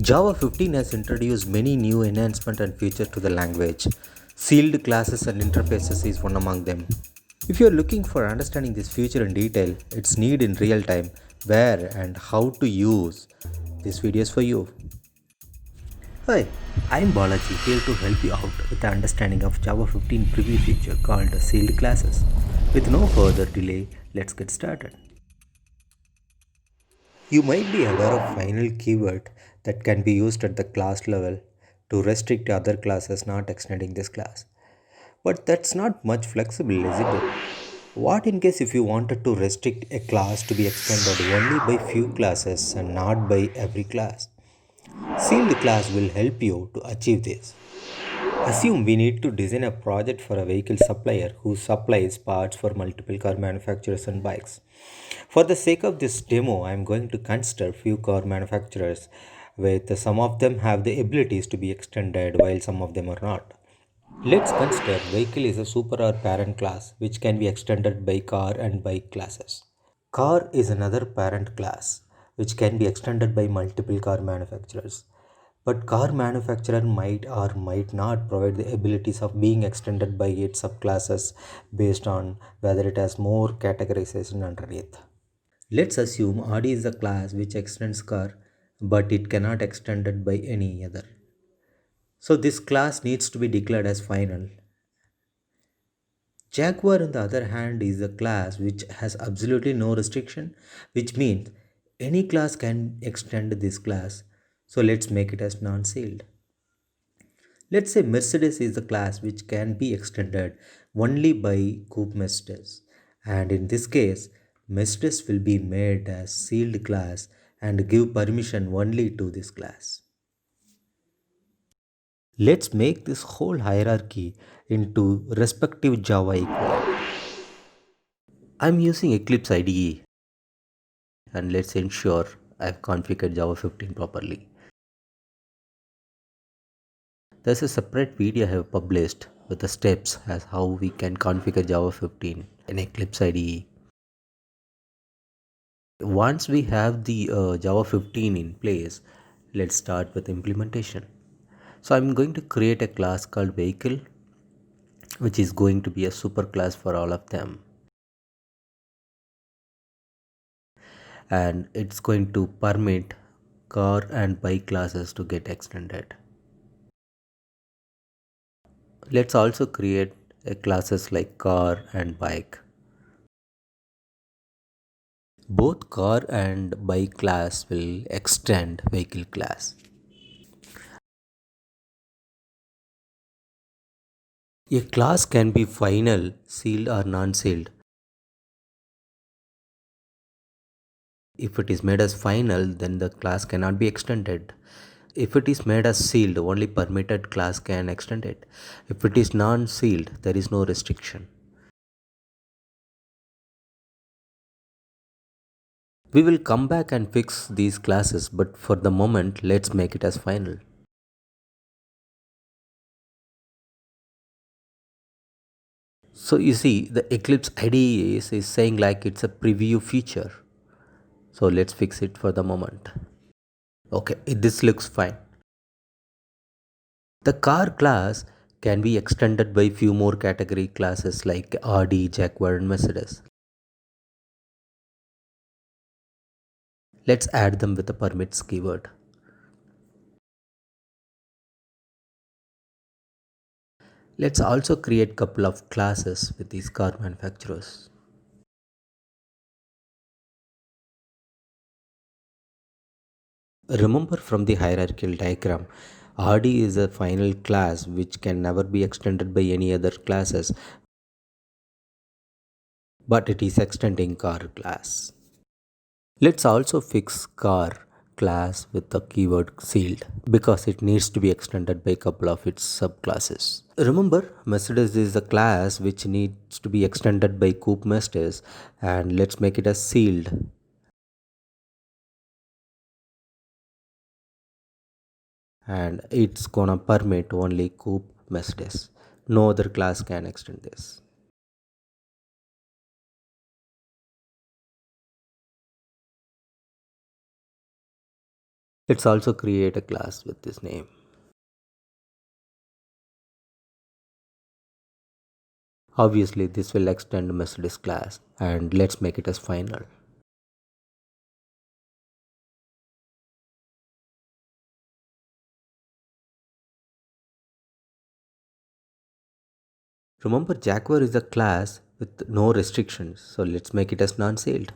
Java 15 has introduced many new enhancements and features to the language. Sealed classes and interfaces is one among them. If you are looking for understanding this feature in detail, it's need in real time, where and how to use this video is for you. Hi, I'm Balaji here to help you out with the understanding of Java 15 preview feature called sealed classes. With no further delay, let's get started. You might be aware of final keyword that can be used at the class level to restrict other classes not extending this class. But that's not much flexible, isn't it? What in case if you wanted to restrict a class to be extended only by few classes and not by every class? Sealed class will help you to achieve this. Assume we need to design a project for a vehicle supplier who supplies parts for multiple car manufacturers and bikes. For the sake of this demo, I am going to consider few car manufacturers with some of them have the abilities to be extended while some of them are not. Let's consider vehicle is a super or parent class which can be extended by car and bike classes. Car is another parent class which can be extended by multiple car manufacturers. But car manufacturer might or might not provide the abilities of being extended by its subclasses based on whether it has more categorization underneath. Let's assume Audi is a class which extends car but it cannot extended by any other. So this class needs to be declared as final. Jaguar, on the other hand, is a class which has absolutely no restriction, which means any class can extend this class. So let's make it as non sealed. Let's say Mercedes is a class which can be extended only by Coupe Mercedes. And in this case, Mercedes will be made as sealed class and give permission only to this class. Let's make this whole hierarchy into respective Java equivalent. I'm using Eclipse IDE and let's ensure I've configured Java 15 properly. There's a separate video I have published with the steps as how we can configure Java 15 in Eclipse IDE. Once we have the Java 15 in place, let's start with implementation. So I'm going to create a class called vehicle, which is going to be a super class for all of them. And it's going to permit car and bike classes to get extended. Let's also create a classes like car and bike. Both car and bike class will extend vehicle class. A class can be final, sealed or non-sealed. If it is made as final, then the class cannot be extended. If it is made as sealed, only permitted class can extend it. If it is non-sealed, there is no restriction. We will come back and fix these classes, but for the moment, let's make it as final. So you see, the Eclipse IDE is saying like it's a preview feature. So let's fix it for the moment. Okay, this looks fine. The car class can be extended by few more category classes like Audi, Jaguar and Mercedes. Let's add them with the permits keyword. Let's also create couple of classes with these car manufacturers. Remember from the hierarchical diagram, Audi is a final class which can never be extended by any other classes, but it is extending car class. Let's also fix car class with the keyword sealed because it needs to be extended by a couple of its subclasses. Remember, Mercedes is a class which needs to be extended by Coupe Mercedes, and let's make it as sealed. And it's gonna permit only Coupe Mercedes. No other class can extend this. Let's also create a class with this name. Obviously, this will extend Mercedes class, and let's make it as final. Remember, Jaguar is a class with no restrictions, so let's make it as non-sealed.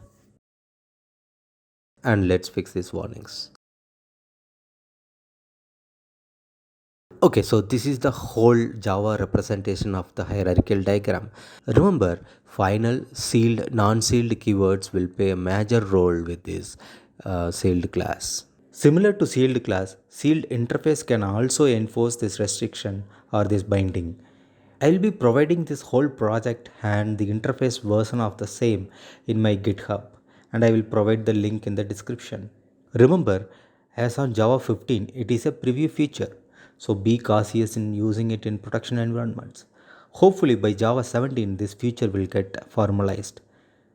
And let's fix these warnings. Okay, so this is the whole Java representation of the hierarchical diagram. Remember, final, sealed, non-sealed keywords will play a major role with this sealed class. Similar to sealed class, sealed interface can also enforce this restriction or this binding. I will be providing this whole project and the interface version of the same in my GitHub, and I will provide the link in the description. Remember, as on Java 15, it is a preview feature, so be cautious in using it in production environments. Hopefully, by Java 17, this feature will get formalized.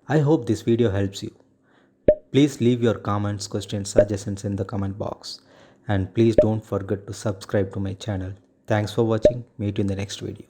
I hope this video helps you. Please leave your comments, questions, suggestions in the comment box. And please don't forget to subscribe to my channel. Thanks for watching. Meet you in the next video.